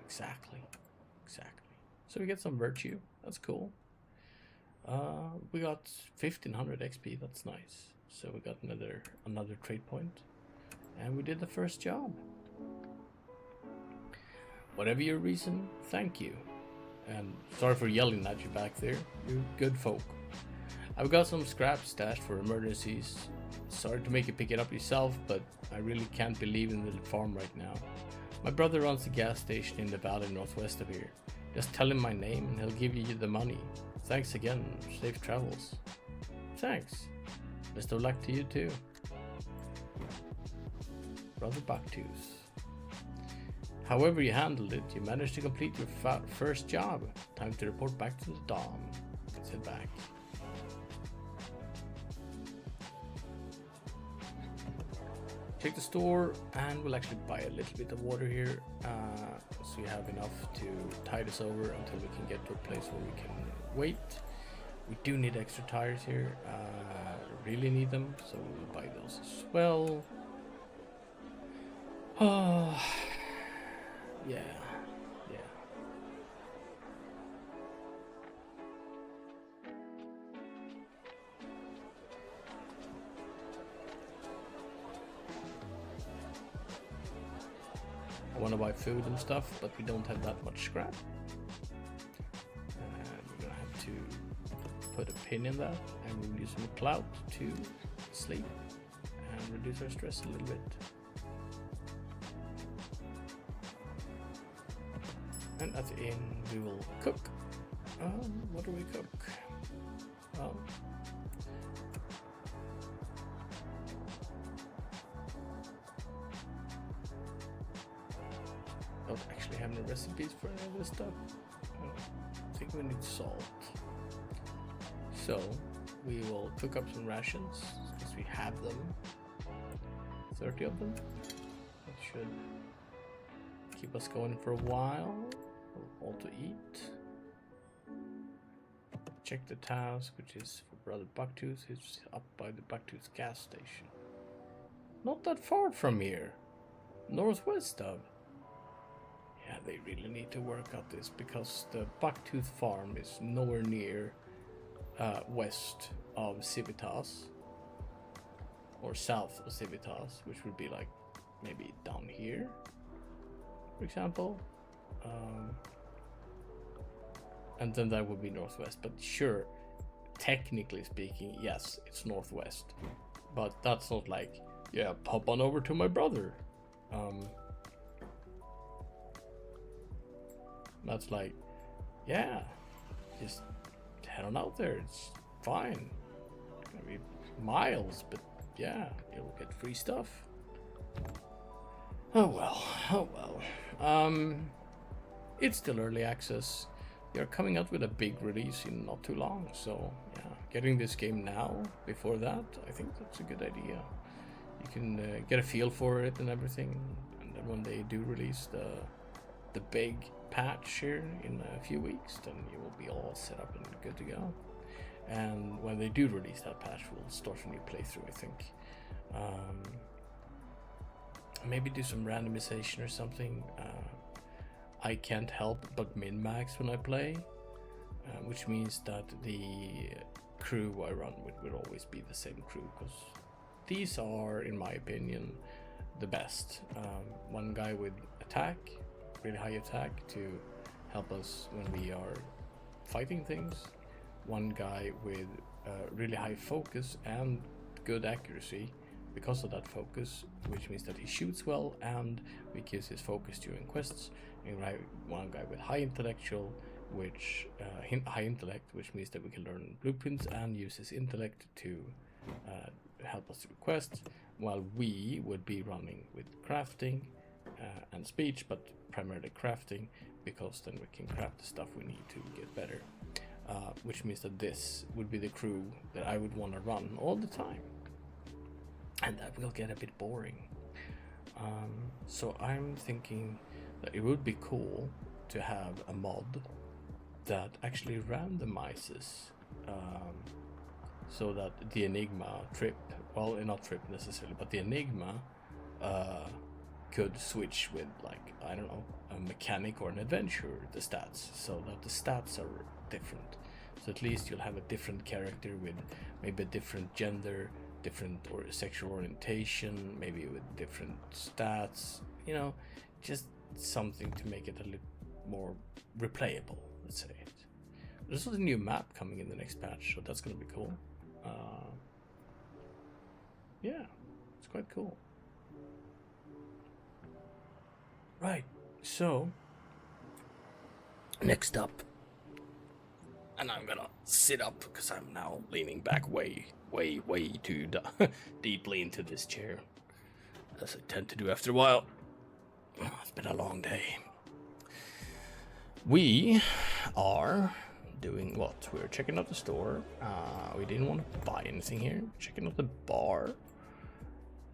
Exactly. So we get some virtue. That's cool. We got 1500 XP. That's nice. So we got another trade point, and we did the first job. Whatever your reason, thank you. And sorry for yelling at you back there. You're good folk. I've got some scrap stashed for emergencies. Sorry to make you pick it up yourself, but I really can't believe in the farm right now. My brother runs a gas station in the valley northwest of here. Just tell him my name and he'll give you the money. Thanks again. Safe travels. Thanks. Best of luck to you too. Brother Bucktooth. However you handled it, you managed to complete your first job. Time to report back to the Dom. Let's head back. Check the store, and we'll actually buy a little bit of water here, so you have enough to tide us over until we can get to a place where we can wait. We do need extra tires here, really need them, so we'll buy those as well. Yeah. I want to buy food and stuff, but we don't have that much scrap. And we're gonna have to put a pin in that, and we'll use some clout to sleep and reduce our stress a little bit. And at the end, we will cook. What do we cook? Don't actually have any recipes for any of this stuff. I think we need salt. So we will cook up some rations because we have them. 30 of them. That should keep us going for a while. All to eat. Check the task, which is for Brother Bucktooth, who's up by the Bucktooth gas station. Not that far from here. Northwest of. Yeah, they really need to work out this because the Bucktooth farm is nowhere near west of Civitas or south of Civitas, which would be like maybe down here, for example. And then that would be northwest, but sure, technically speaking, yes, it's northwest, but that's not like, yeah, pop on over to my brother. That's like, yeah, just head on out there, it's fine. It's gonna be miles, but yeah, you'll get free stuff. Oh well. It's still early access. They're coming out with a big release in not too long, so yeah, getting this game now before that, I think that's a good idea. You can get a feel for it and everything, and then when they do release the big patch here in a few weeks, then you will be all set up and good to go. And when they do release that patch, we'll start a new playthrough, I think. Maybe do some randomization or something. I can't help but min-max when I play, which means that the crew I run with will always be the same crew, because these are, in my opinion, the best. One guy with attack, really high attack to help us when we are fighting things. One guy with really high focus and good accuracy because of that focus, which means that he shoots well and we use his focus during quests. And one guy with high intellect, which means that we can learn blueprints and use his intellect to help us through quests, while we would be running with crafting and speech, but primarily crafting, because then we can craft the stuff we need to get better. Which means that this would be the crew that I would want to run all the time, and that will get a bit boring. So I'm thinking that it would be cool to have a mod that actually randomizes so that the Enigma trip, well, not trip necessarily, but the Enigma could switch with, like, I don't know, a mechanic or an adventurer, the stats, so that the stats are different. So at least you'll have a different character with maybe a different gender, different or sexual orientation, maybe with different stats, you know, just something to make it a little more replayable, let's say it. There's also a new map coming in the next patch, so that's gonna be cool. Yeah, it's quite cool. Right, so next up, and I'm gonna sit up because I'm now leaning back way too deeply into this chair, as I tend to do after a while. It's been a long day. We are doing what? We're checking out the store. We didn't want to buy anything here. Checking out the bar.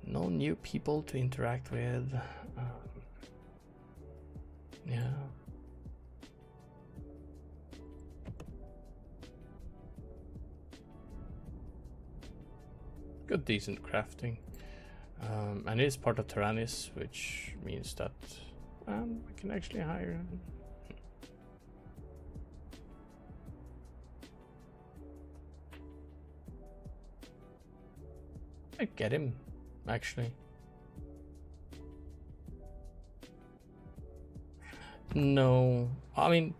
No new people to interact with. Yeah. Good, decent crafting. And it is part of Tyrannis, which means that we can actually hire. I get him, actually. No, I mean,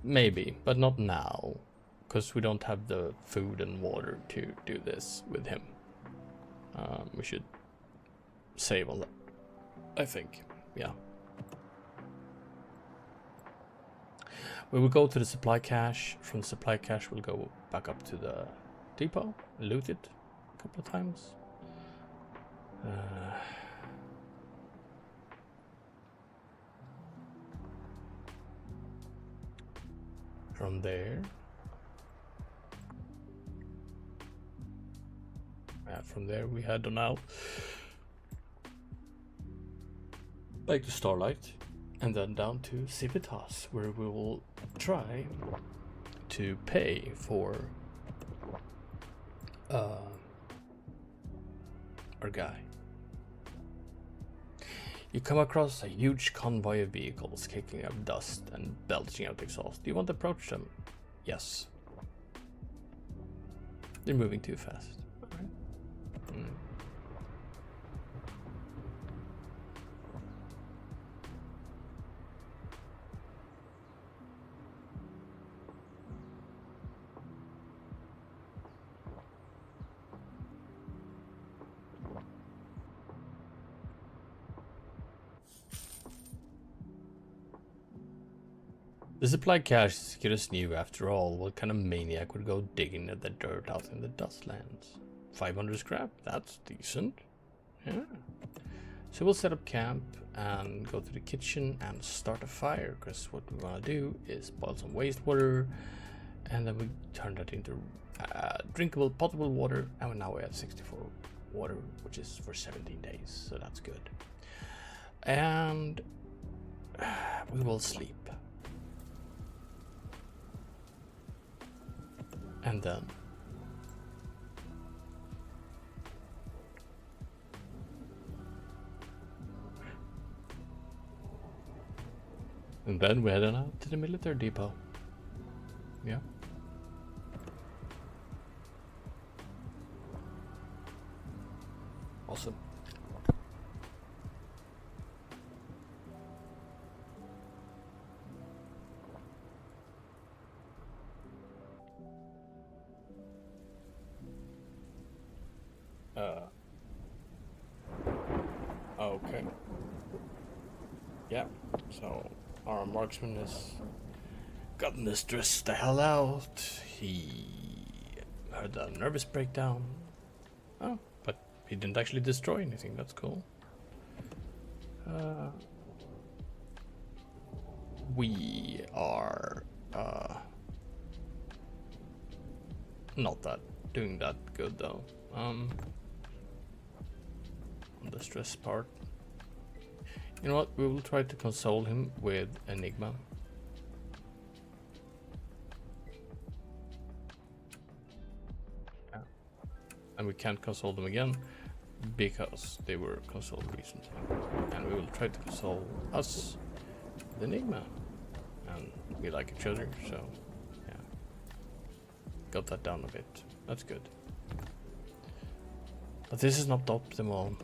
maybe, but not now, because we don't have the food and water to do this with him. We should save on that, I think. Yeah. We will go to the supply cache. From the supply cache, we'll go back up to the depot, loot it a couple of times. From there, we head on out back to Starlight, and then down to Civitas, where we will try to pay for our guy. You come across a huge convoy of vehicles kicking up dust and belching out exhaust. Do you want to approach them? Yes. They're moving too fast. The supply cache is just new after all. What kind of maniac would go digging at the dirt out in the Dustlands? 500 scrap? That's decent. Yeah. So we'll set up camp and go to the kitchen and start a fire, because what we want to do is boil some wastewater, and then we turn that into drinkable, potable water, and now we have 64 water, which is for 17 days, so that's good. And we will sleep. And then we head on out to the military depot. Yeah. Awesome. Okay. Yeah, so our marksman has gotten this stressed the hell out. He had a nervous breakdown. Oh, but he didn't actually destroy anything. That's cool. We are not doing that good though. On the stress part. You know what? We will try to console him with Enigma. Yeah. And we can't console them again. because they were consoled recently. And we will try to console us, the Enigma. And we like each other, so yeah. Got that down a bit. That's good. But this is not optimal.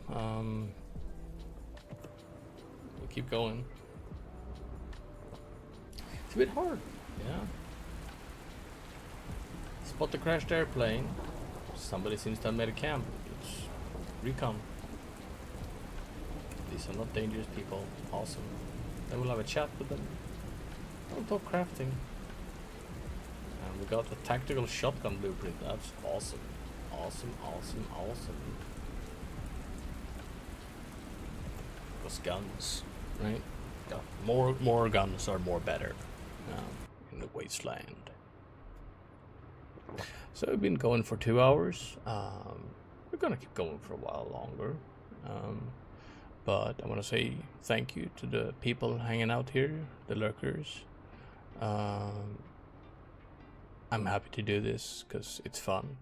We'll keep going. It's a bit hard, yeah. Spot the crashed airplane. Somebody seems to have made a camp. It's recon. These are not dangerous people. Awesome. Then we'll have a chat with them. We'll talk crafting. And we got a tactical shotgun blueprint. That's awesome. Awesome, awesome, awesome. Because guns, right? Got more guns are more better in the wasteland. So we've been going for 2 hours. We're gonna keep going for a while longer. But I want to say thank you to the people hanging out here, the lurkers. I'm happy to do this because it's fun.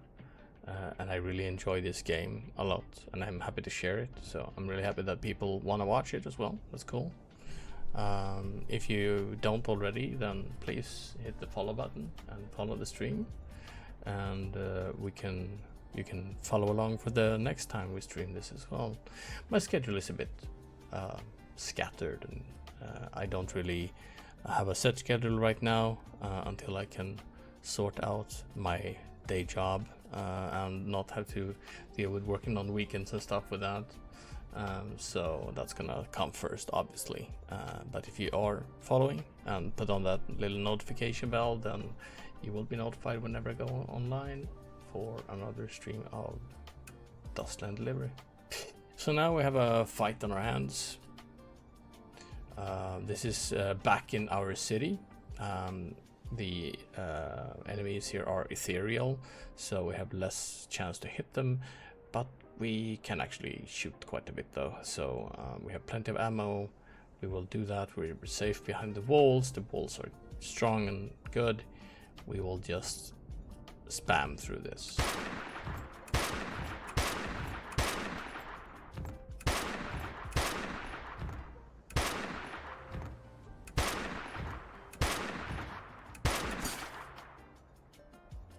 And I really enjoy this game a lot, and I'm happy to share it. So I'm really happy that people want to watch it as well. That's cool. If you don't already, then please hit the follow button and follow the stream, and you can follow along for the next time we stream this as well. My schedule is a bit scattered, and I don't really have a set schedule right now until I can sort out my day job and not have to deal with working on weekends and stuff with that. So that's gonna come first, obviously. But if you are following and put on that little notification bell, then you will be notified whenever I go online for another stream of Dustland Delivery. So now we have a fight on our hands. This is back in our city. The enemies here are ethereal, so we have less chance to hit them, but we can actually shoot quite a bit though. So we have plenty of ammo. We will do that. We're safe behind the walls. The walls are strong and good. We will just spam through this.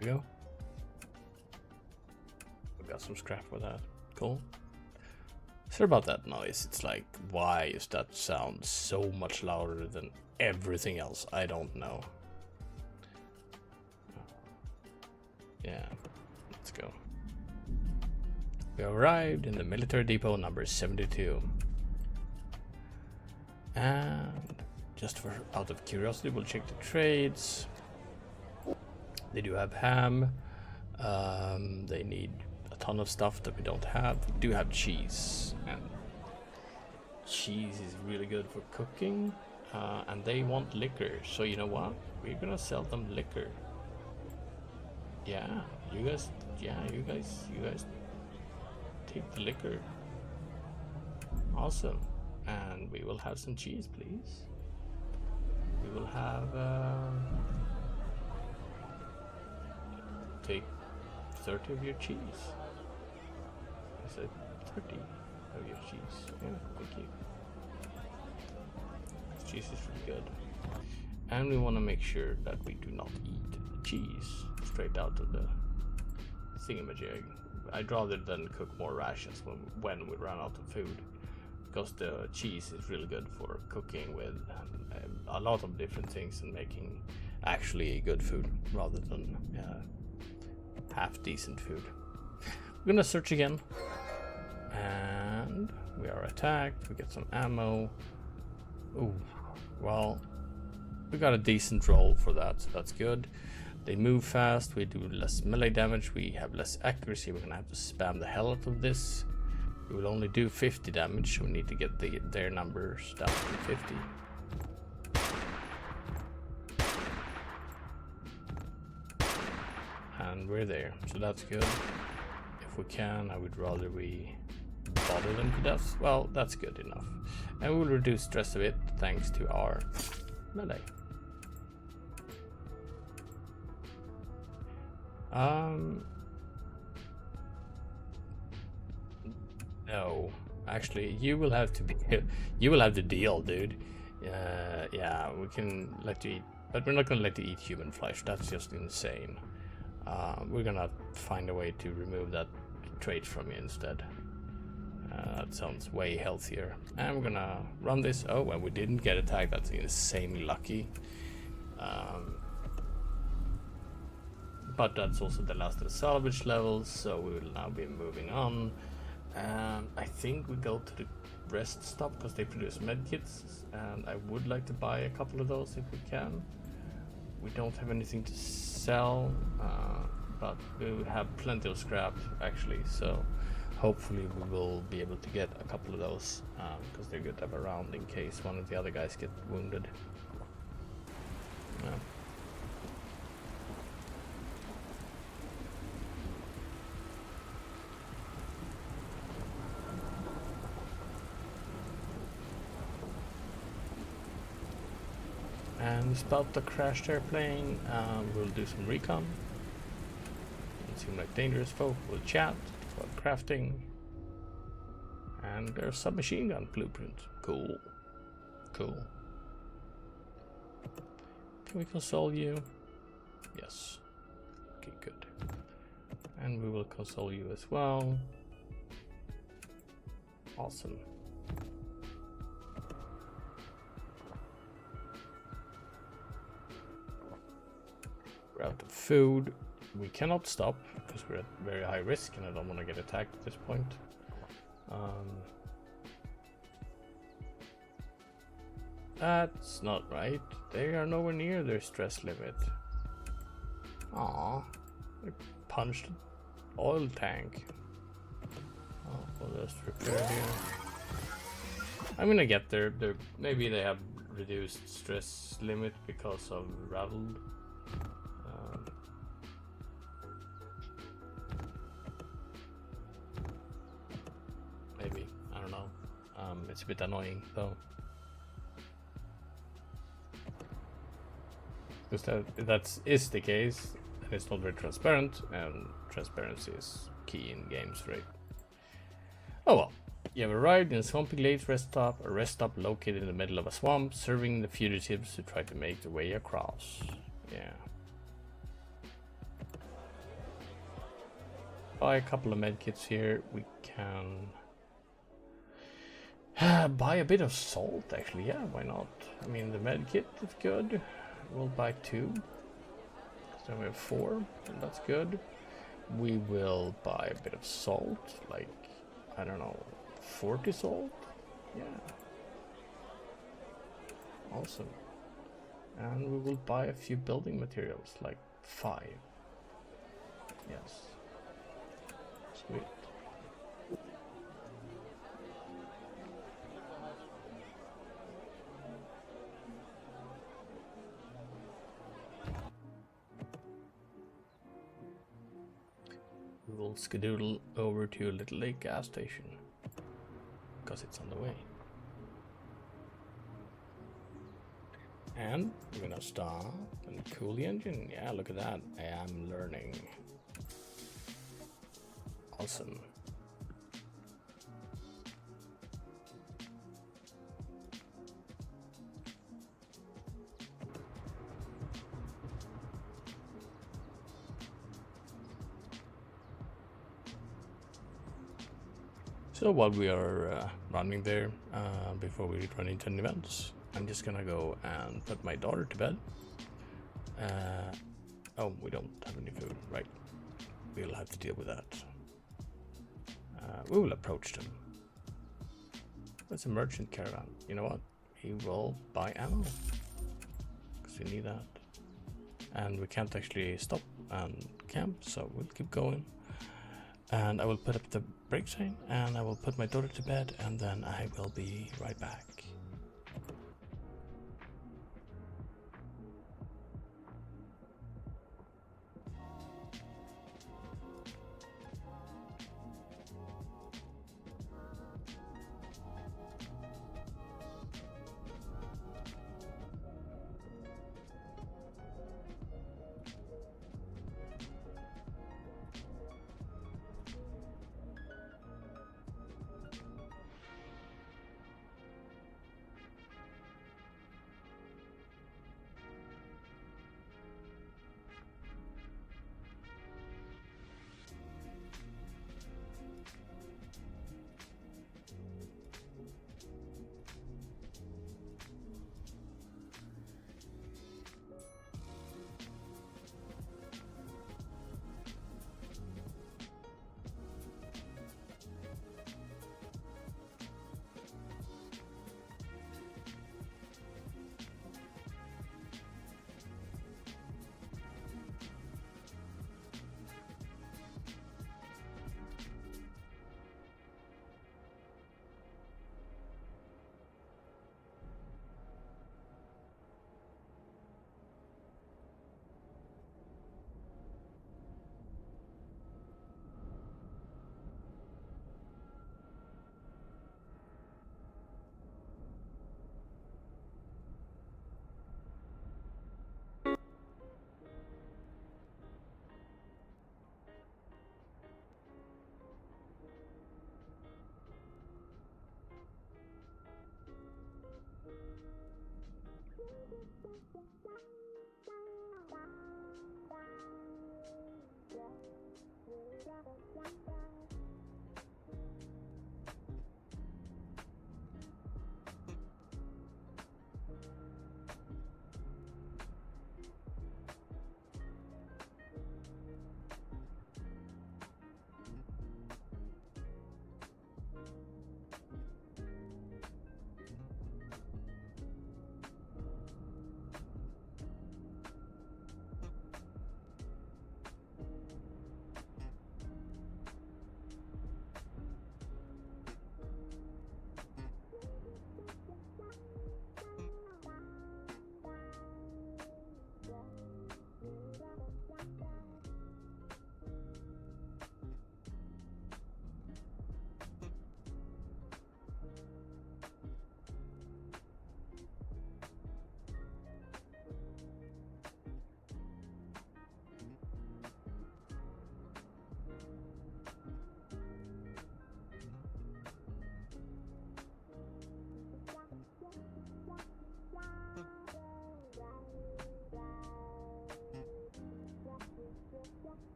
There we go. We got some scrap for that. Cool. Sorry about that noise. It's like, why is that sound so much louder than everything else? I don't know. Yeah, let's go. We arrived in the military depot number 72. And just for out of curiosity, we'll check the trades. They do have ham. They need a ton of stuff that we don't have. We do have cheese, and cheese is really good for cooking. And they want liquor, so you know what? We're gonna sell them liquor. Yeah, you guys take the liquor. Awesome. And we will have some cheese, please. We will have take 30 of your cheese. I said 30 of your cheese. Yeah, thank you. This cheese is really good. And we want to make sure that we do not eat the cheese straight out of the thingamajig. I'd rather than cook more rations when we run out of food, because the cheese is really good for cooking with a lot of different things and making actually good food rather than half decent food. We're gonna search again, and we are attacked. We get some ammo. Ooh, well, we got a decent roll for that, so that's good. They move fast. We do less melee damage. We have less accuracy. We're gonna have to spam the hell out of this. We will only do 50 damage, so we need to get their numbers down to 50. And we're there, so that's good. If we can, I would rather we bother them to death. Well, that's good enough. And we'll reduce stress a bit thanks to our melee. No, actually, you will have to be. You will have to deal, dude. Yeah, we can let you eat, but we're not gonna let you eat human flesh. That's just insane. We're gonna find a way to remove that trait from you instead. That sounds way healthier. And we're gonna run this. Oh, and we didn't get attacked. That's insanely lucky. But that's also the last of the salvage levels, so we will now be moving on. I think we go to the rest stop because they produce medkits, and I would like to buy a couple of those if we can. We don't have anything to sell, but we have plenty of scrap actually, so hopefully we will be able to get a couple of those because they're good to have around in case one of the other guys get wounded. Yeah. And we spot the crashed airplane. We'll do some recon. It seems like dangerous folk. We'll chat about crafting. And there's a submachine gun blueprint. Cool. Cool. Can we console you? Yes. Okay, good. And we will console you as well. Awesome. We're out of food. We cannot stop because we're at very high risk and I don't want to get attacked at this point. That's not right. They are nowhere near their stress limit. Aww. They punched an oil tank. Oh, we'll just repair here. I'm gonna get there. Maybe they have reduced stress limit because of rattled. Maybe, I don't know. It's a bit annoying though. Because that is the case, and it's not very transparent, and transparency is key in games, right? Oh well. You have arrived in a Swampy Glades rest stop, a rest stop located in the middle of a swamp, serving the fugitives who try to make their way across. Yeah. Buy a couple of medkits here. We can buy a bit of salt, actually. Yeah, why not? I mean, the medkit is good. We'll buy 2. So we have 4, and that's good. We will buy a bit of salt, like, I don't know, 40 salt? Yeah. Awesome. And we will buy a few building materials, like 5. Yes. Sweet. We will skedoodle over to Little Lake gas station because it's on the way. And we're gonna stop and cool the engine. Yeah, look at that. I am learning. Awesome. So while we are running there, before we run into any events, I'm just gonna go and put my daughter to bed. Oh, we don't have any food, right? We'll have to deal with that. We will approach them. There's a merchant caravan. You know what? We will buy ammo, because we need that. And we can't actually stop and camp, so we'll keep going. And I will put up the break sign, and I will put my daughter to bed, and then I will be right back.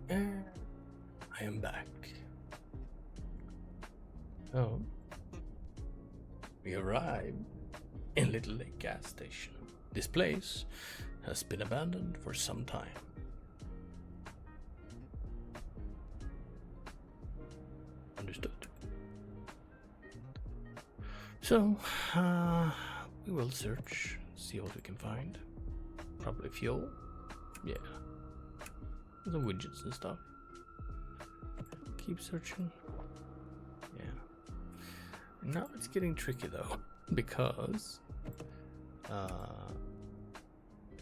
And I am back. Oh, we arrived in Little Lake gas station. This place has been abandoned for some time. Understood. So, we will search, see what we can find. Probably fuel. Yeah. Some widgets and stuff. Keep searching. Yeah. Now it's getting tricky though, because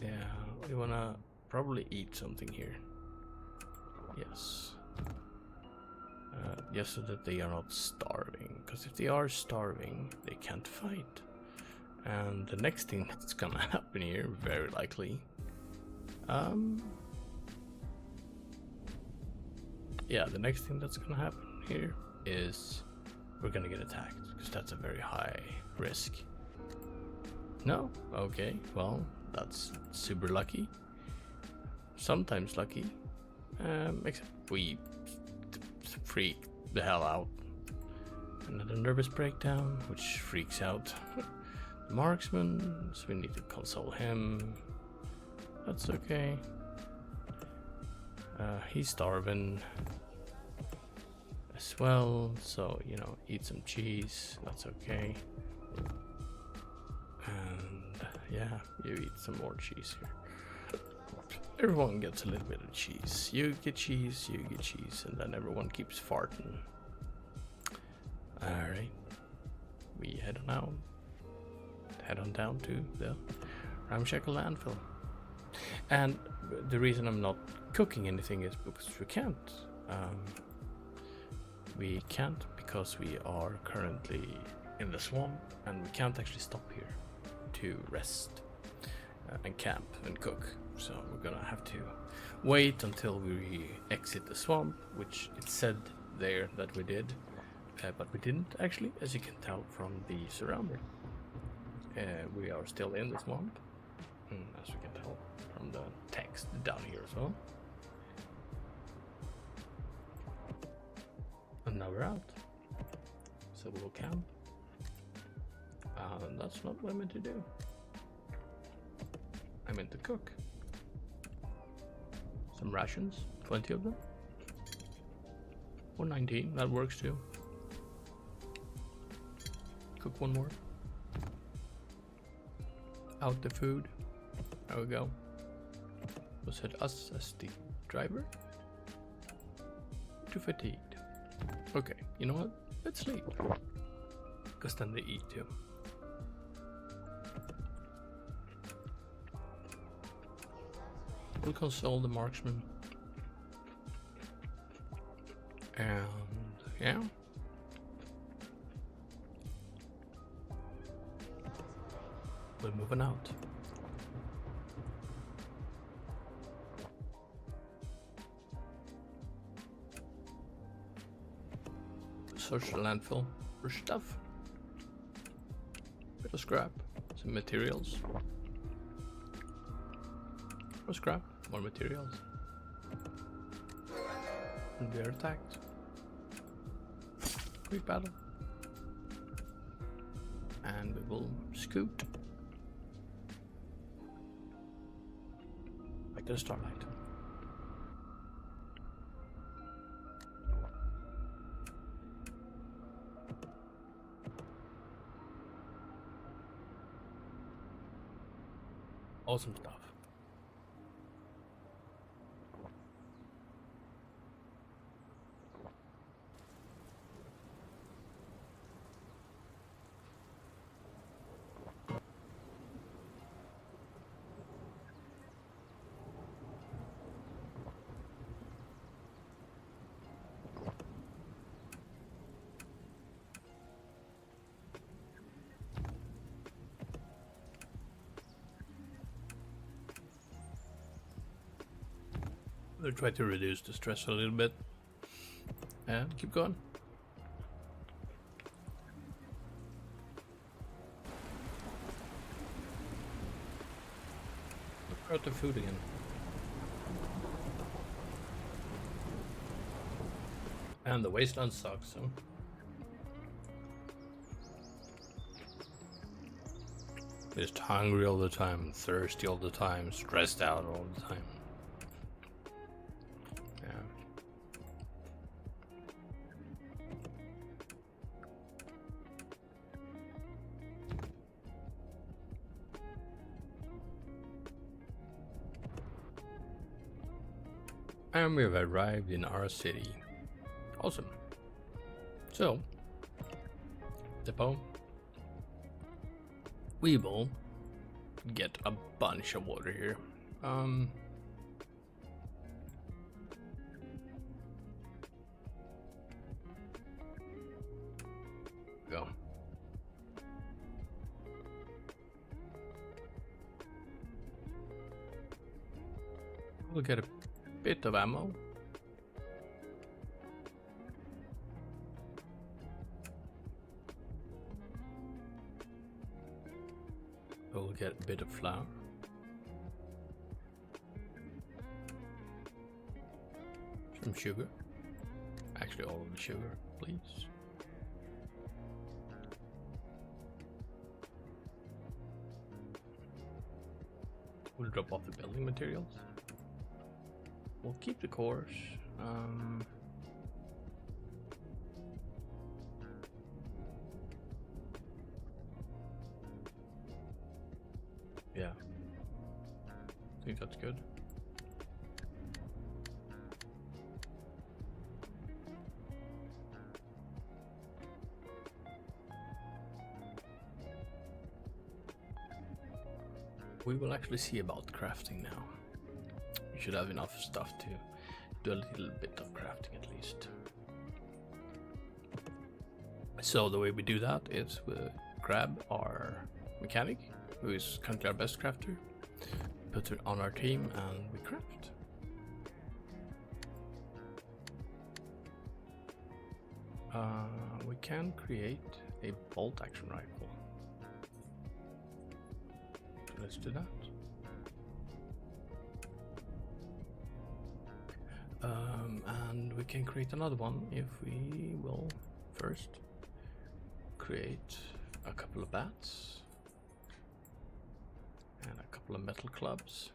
yeah, we wanna probably eat something here. Yes. Just so that they are not starving, because if they are starving, they can't fight. And the next thing that's gonna happen here, very likely, yeah, the next thing that's gonna happen here is we're gonna get attacked, because that's a very high risk. No? Okay, well, that's super lucky. Sometimes lucky. Except we freak the hell out. Another nervous breakdown, which freaks out the marksman, so we need to console him. That's okay. He's starving as well, so you know, eat some cheese, that's okay. And yeah, you eat some more cheese here. Everyone gets a little bit of cheese. You get cheese, and then everyone keeps farting. Alright, we head on down to the ramshackle landfill. And the reason I'm not cooking anything is because we can't. We can't because we are currently in the swamp, and we can't actually stop here to rest and camp and cook. So we're gonna have to wait until we exit the swamp, which it said there that we did, but we didn't actually, as you can tell from the surrounding. We are still in the swamp, as you can tell from the text down here as well. And now we're out, so we'll camp. That's not what I meant to do. I meant to cook. Some rations, 20 of them. Or 19, that works too. Cook one more. Out the food. There we go. Was it us as the driver? Too fatigued. Okay, you know what? Let's sleep. Because then they eat too. We'll console the marksman. And yeah. We're moving out. Search the landfill for stuff. bit of scrap, some materials. More scrap, more materials. And we are attacked. Quick battle. And we will scoot. Like the starlight. Awesome stuff. We'll try to reduce the stress a little bit. And keep going. Look out the food again. And the wasteland sucks, so. Just hungry all the time, thirsty all the time, stressed out all the time. And we have arrived in our city. Awesome. So, depot. We will get a bunch of water here. Go. We'll get a bit of ammo. We'll get a bit of flour. Some sugar. Actually all of the sugar, please. We'll drop off the building materials. We'll keep the cores. Yeah, I think that's good. We will actually see about crafting now. We should have enough stuff to do a little bit of crafting at least. So the way we do that is we grab our mechanic, who is currently our best crafter, put her on our team, and we craft. We can create a bolt action rifle. So let's do that. And we can create another one if we will first create a couple of bats and a couple of metal clubs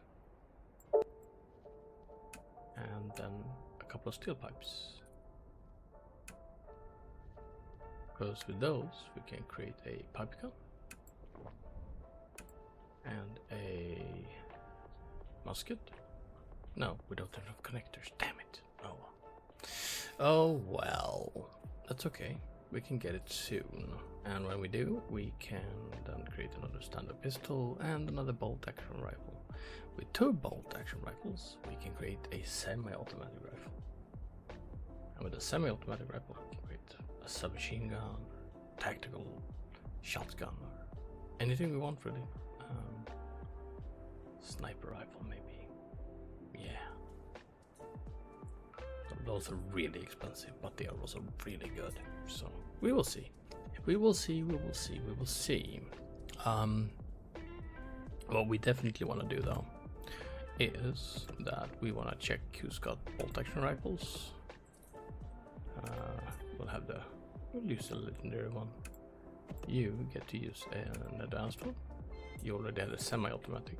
and then a couple of steel pipes, because with those we can create a pipe gun and a musket. No, we don't have enough connectors, damn it. Oh well, that's okay, we can get it soon. And when we do, we can then create another standard pistol and another bolt action rifle. With 2 bolt action rifles, we can create a semi-automatic rifle. And with a semi-automatic rifle, we can create a submachine gun, tactical shotgun, or anything we want really. Sniper rifle maybe. Yeah. Those are really expensive, but they are also really good. So we will see. We will see. What we definitely want to do though is that we want to check who's got bolt action rifles. We'll use the legendary one. You get to use an advanced one. You already have a semi-automatic.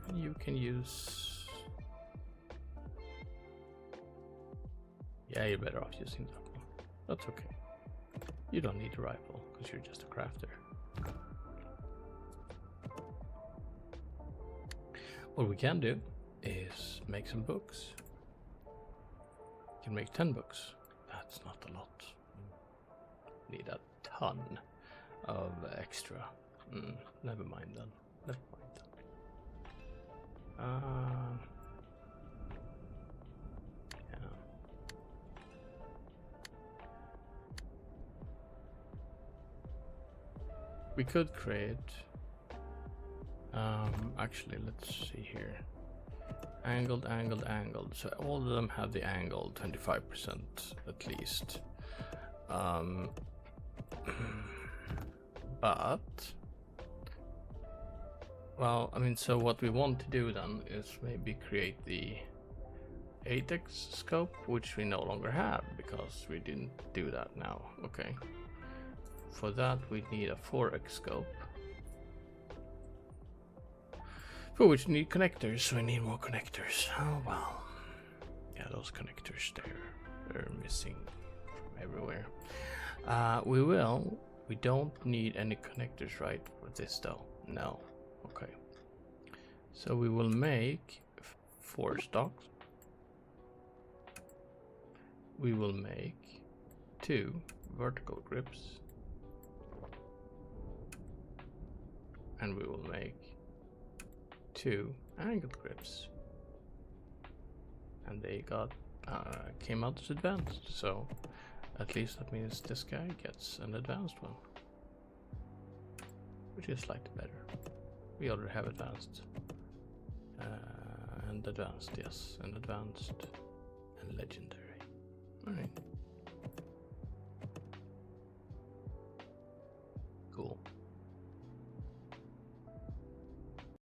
And you can use... Yeah, you're better off using that one. That's okay. You don't need a rifle because you're just a crafter. What we can do is make some books. You can make 10 books. That's not a lot. Need a ton of extra. Never mind then. Never mind then. Yeah. We could create. Actually, let's see here. Angled, angled, angled. So all of them have the angle 25% at least. But well, I mean, so what we want to do then is maybe create the 8x scope, which we no longer have because we didn't do that now. Okay. For that we need a 4x scope. For which we need connectors, so we need more connectors. Oh well. Yeah, those connectors they're missing from everywhere. We don't need any connectors, right, for this though? No. Okay. So we will make 4 stocks. We will make 2 vertical grips. And we will make 2 angled grips. And they came out as advanced, so at least that means this guy gets an advanced one, which is slightly better. We already have advanced and advanced, yes, and advanced and legendary. All right.